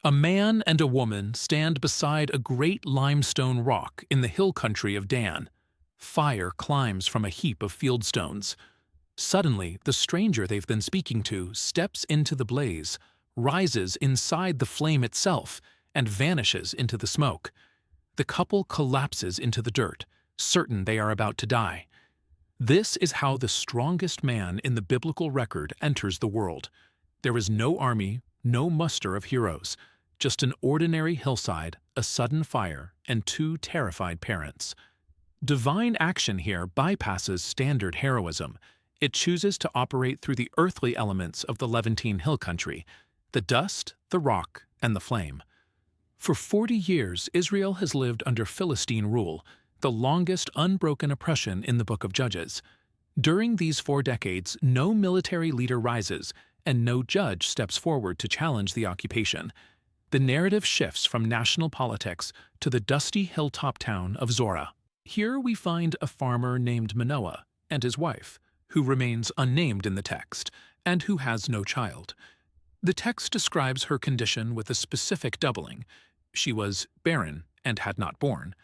A man and a woman stand beside a great limestone rock in the hill country of Dan. Fire climbs from a heap of fieldstones. Suddenly, the stranger they've been speaking to steps into the blaze, rises inside the flame itself, and vanishes into the smoke. The couple collapses into the dirt, certain they are about to die. This is how the strongest man in the biblical record enters the world. There is no army, no muster of heroes, just an ordinary hillside, a sudden fire, and two terrified parents. Divine action here bypasses standard heroism. It chooses to operate through the earthly elements of the Levantine hill country, the dust, the rock, and the flame. For 40 years, Israel has lived under Philistine rule, the longest unbroken oppression in the book of Judges. During these 4 decades, no military leader rises, and no judge steps forward to challenge the occupation. The narrative shifts from national politics to the dusty hilltop town of Zorah. Here we find a farmer named Manoah and his wife, who remains unnamed in the text, and who has no child. The text describes her condition with a specific doubling. She was barren and had not borne.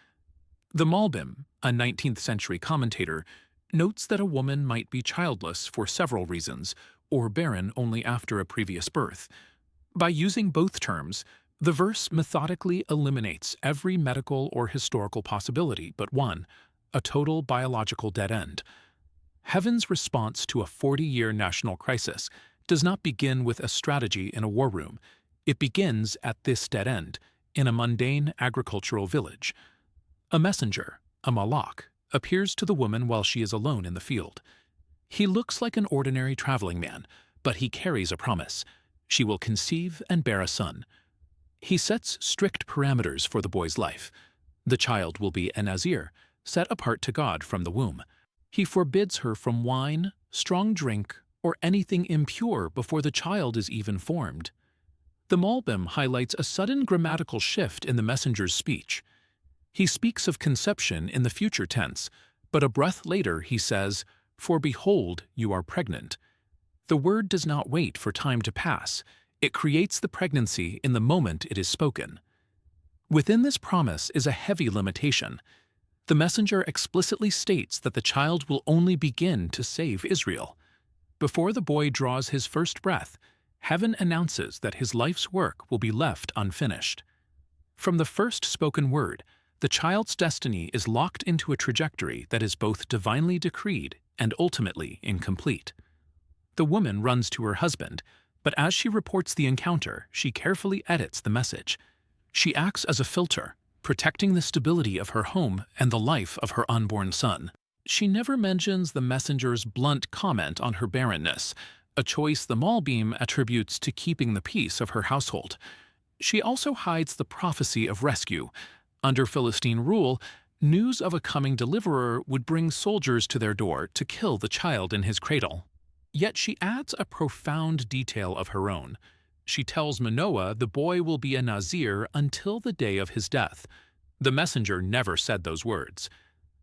The Malbim, a 19th century commentator, notes that a woman might be childless for several reasons, or barren only after a previous birth. By using both terms, the verse methodically eliminates every medical or historical possibility but one, a total biological dead end. Heaven's response to a 40-year national crisis does not begin with a strategy in a war room. It begins at this dead end, in a mundane agricultural village. A messenger, a malach, appears to the woman while she is alone in the field. He looks like an ordinary traveling man, but he carries a promise. She will conceive and bear a son. He sets strict parameters for the boy's life. The child will be a Nazir, set apart to God from the womb. He forbids her from wine, strong drink, or anything impure before the child is even formed. The Malbim highlights a sudden grammatical shift in the messenger's speech. He speaks of conception in the future tense, but a breath later he says, "For behold, you are pregnant." The word does not wait for time to pass. It creates the pregnancy in the moment it is spoken. Within this promise is a heavy limitation. The messenger explicitly states that the child will only begin to save Israel. Before the boy draws his first breath, heaven announces that his life's work will be left unfinished. From the first spoken word, the child's destiny is locked into a trajectory that is both divinely decreed and ultimately incomplete. The woman runs to her husband, but as she reports the encounter, she carefully edits the message. She acts as a filter, protecting the stability of her home and the life of her unborn son. She never mentions the messenger's blunt comment on her barrenness, a choice the Malbim attributes to keeping the peace of her household. She also hides the prophecy of rescue. Under Philistine rule, news of a coming deliverer would bring soldiers to their door to kill the child in his cradle. Yet she adds a profound detail of her own. She tells Manoah the boy will be a Nazir until the day of his death. The messenger never said those words.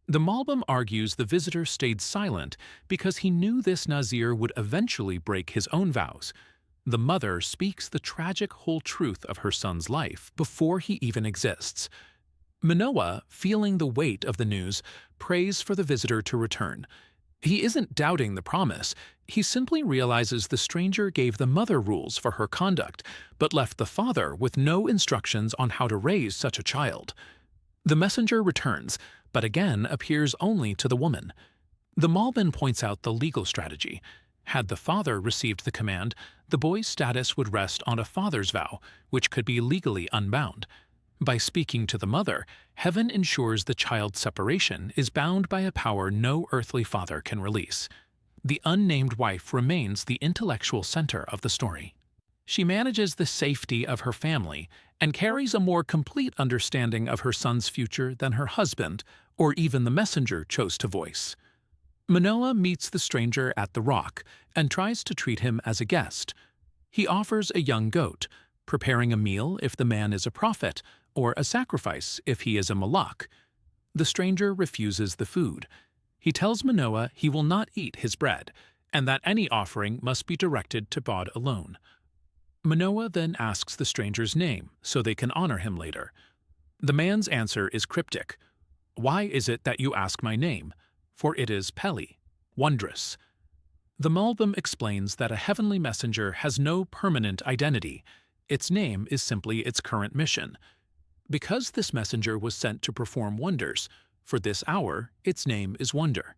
The Malbim argues the visitor stayed silent because he knew this Nazir would eventually break his own vows. The mother speaks the tragic whole truth of her son's life before he even exists. Manoah, feeling the weight of the news, prays for the visitor to return. He isn't doubting the promise. He simply realizes the stranger gave the mother rules for her conduct, but left the father with no instructions on how to raise such a child. The messenger returns, but again appears only to the woman. The Malbim points out the legal strategy. Had the father received the command, the boy's status would rest on a father's vow, which could be legally unbound. By speaking to the mother, heaven ensures the child's separation is bound by a power no earthly father can release. The unnamed wife remains the intellectual center of the story. She manages the safety of her family and carries a more complete understanding of her son's future than her husband or even the messenger chose to voice. Manoah meets the stranger at the rock and tries to treat him as a guest. He offers a young goat, preparing a meal if the man is a prophet, or a sacrifice if he is a malach. The stranger refuses the food. He tells Manoah he will not eat his bread, and that any offering must be directed to God alone. Manoah then asks the stranger's name so they can honor him later. The man's answer is cryptic. "Why is it that you ask my name? For it is Peli, wondrous." The Malbim explains that a heavenly messenger has no permanent identity. Its name is simply its current mission. Because this messenger was sent to perform wonders, for this hour its name is Wonder.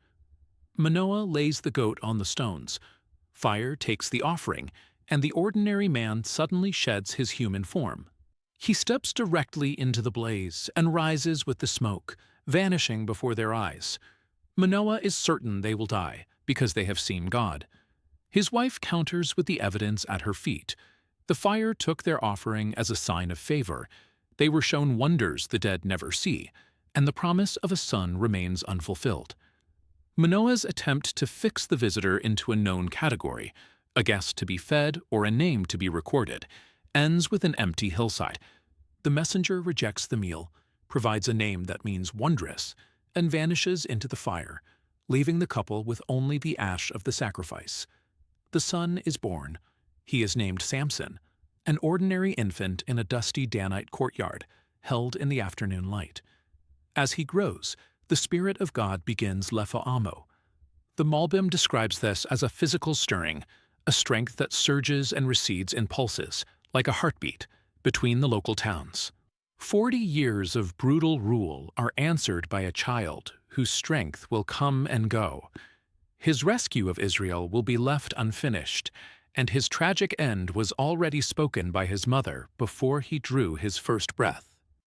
Manoah lays the goat on the stones. Fire takes the offering, and the ordinary man suddenly sheds his human form. He steps directly into the blaze and rises with the smoke, vanishing before their eyes. Manoah is certain they will die, because they have seen God. His wife counters with the evidence at her feet. The fire took their offering as a sign of favor. They were shown wonders the dead never see, and the promise of a son remains unfulfilled. Manoah's attempt to fix the visitor into a known category, a guest to be fed or a name to be recorded, ends with an empty hillside. The messenger rejects the meal, provides a name that means wondrous, and vanishes into the fire, leaving the couple with only the ash of the sacrifice. The son is born. He is named Samson, an ordinary infant in a dusty Danite courtyard, held in the afternoon light. As he grows, the Spirit of God begins lefa'amo. The Malbim describes this as a physical stirring, a strength that surges and recedes in pulses, like a heartbeat, between the local towns. 40 years of brutal rule are answered by a child whose strength will come and go. His rescue of Israel will be left unfinished, and his tragic end was already spoken by his mother before he drew his first breath.